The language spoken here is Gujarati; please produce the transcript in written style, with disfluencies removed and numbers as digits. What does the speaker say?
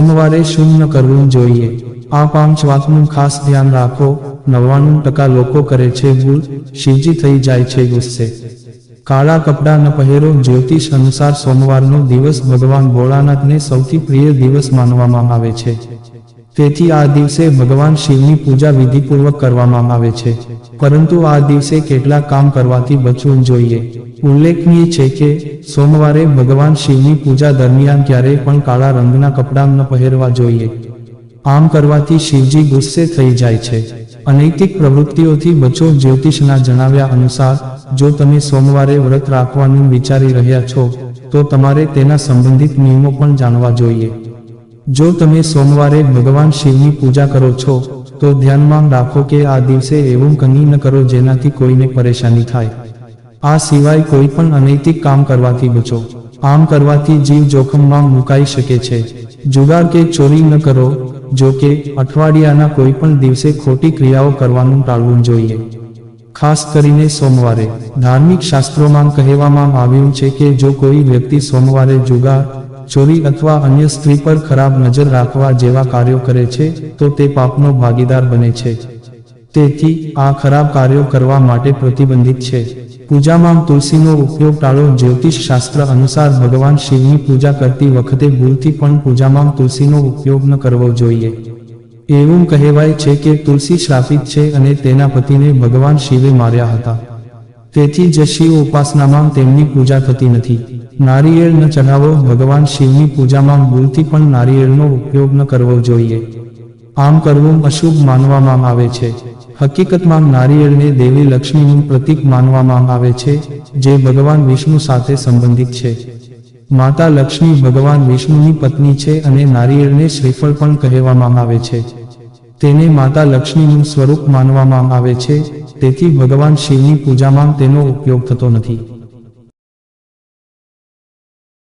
સોમવારે શું ન કરવું જોઈએ? આ 5 વાતનું ખાસ ધ્યાન રાખો. 99% લોકો કરે છે ભૂલ, શિવજી થઈ જાય છે ગુસ્સે. કાળા કપડાં ન પહેરો. જ્યોતિષ અનુસાર સોમવારનો દિવસ ભગવાન ભોળાનાથને સૌથી પ્રિય દિવસ માનવામાં આવે છે. તેથી આ દિવસે ભગવાન શિવની પૂજા વિધિપૂર્વક કરવામાં આવે છે. પરંતુ આ દિવસે કેટલાક કામ કરવાથી બચવું જોઈએ. ઉલ્લેખનીય છે કે સોમવારે ભગવાન શિવની પૂજા દરમિયાન ક્યારેય પણ કાળા રંગના કપડાં ન પહેરવા જોઈએ. આમ કરવાથી શિવજી ગુસ્સે થઈ જાય છે. અનૈતિક પ્રવૃત્તિઓથી બચો. જ્યોતિષના જણાવ્યા અનુસાર જો તમે સોમવારે વ્રત રાખવાનું વિચારી રહ્યા છો તો તમારે તેના સંબંધિત નિયમો પણ જાણવા જોઈએ. જો તમે સોમવારે ભગવાન શિવની પૂજા કરો છો તો ધ્યાનમાં રાખો કે આ દિવસે એવું કંઈ ન કરો જેનાથી કોઈને પરેશાની થાય. આ સિવાય કોઈ પણ અનૈતિક કામ કરવાથી બચો. આમ કરવાથી જીવ જોખમમાં મુકાઈ શકે છે. જુગાર કે ચોરી ન કરો. જો કે અઠવાડિયાના કોઈ પણ દિવસે ખોટી ક્રિયાઓ કરવાનું ટાળવું જોઈએ. ખાસ કરીને સોમવારે. ધાર્મિક શાસ્ત્રોમાં કહેવામાં આવ્યું છે કે જો કોઈ વ્યક્તિ સોમવારે જુગાર, ચોરી અથવા અન્ય સ્ત્રી પર ખરાબ નજર રાખવા જેવા કાર્યો કરે છે તો તે પાપનો ભાગીદાર બને છે. તેથી આ ખરાબ કાર્યો કરવા માટે પ્રતિબંધિત છે. પૂજામાં તુલસીનો ઉપયોગ ટાળો. જ્યોતિષ શાસ્ત્ર અનુસાર ભગવાન શિવની પૂજા કરતી વખતે ભૂલથી પણ પૂજામાં તુલસીનો ઉપયોગ ન કરવો જોઈએ. એવું કહેવાય છે કે તુલસી શ્રાપિત છે અને તેના પતિને ભગવાન શિવે માર્યા હતા. તેથી જ શિવ ઉપાસનામાં તેમની પૂજા થતી નથી. નારિયેળ ન ચઢાવો. ભગવાન શિવની પૂજામાં ભૂલથી પણ નારિયેળનો ઉપયોગ ન કરવો જોઈએ. આમ કરવું અશુભ માનવામાં આવે છે. હકીકતમાં નારિયેળને દેવી લક્ષ્મીનું પ્રતીક માનવામાં આવે છે જે ભગવાન વિષ્ણુ સાથે સંબંધિત છે. માતા લક્ષ્મી ભગવાન વિષ્ણુની પત્ની છે અને નારિયેળને શ્રીફળ પણ કહેવામાં આવે છે. તેને માતા લક્ષ્મીનું સ્વરૂપ માનવામાં આવે છે. તેથી ભગવાન શિવની પૂજામાં તેનો ઉપયોગ થતો નથી.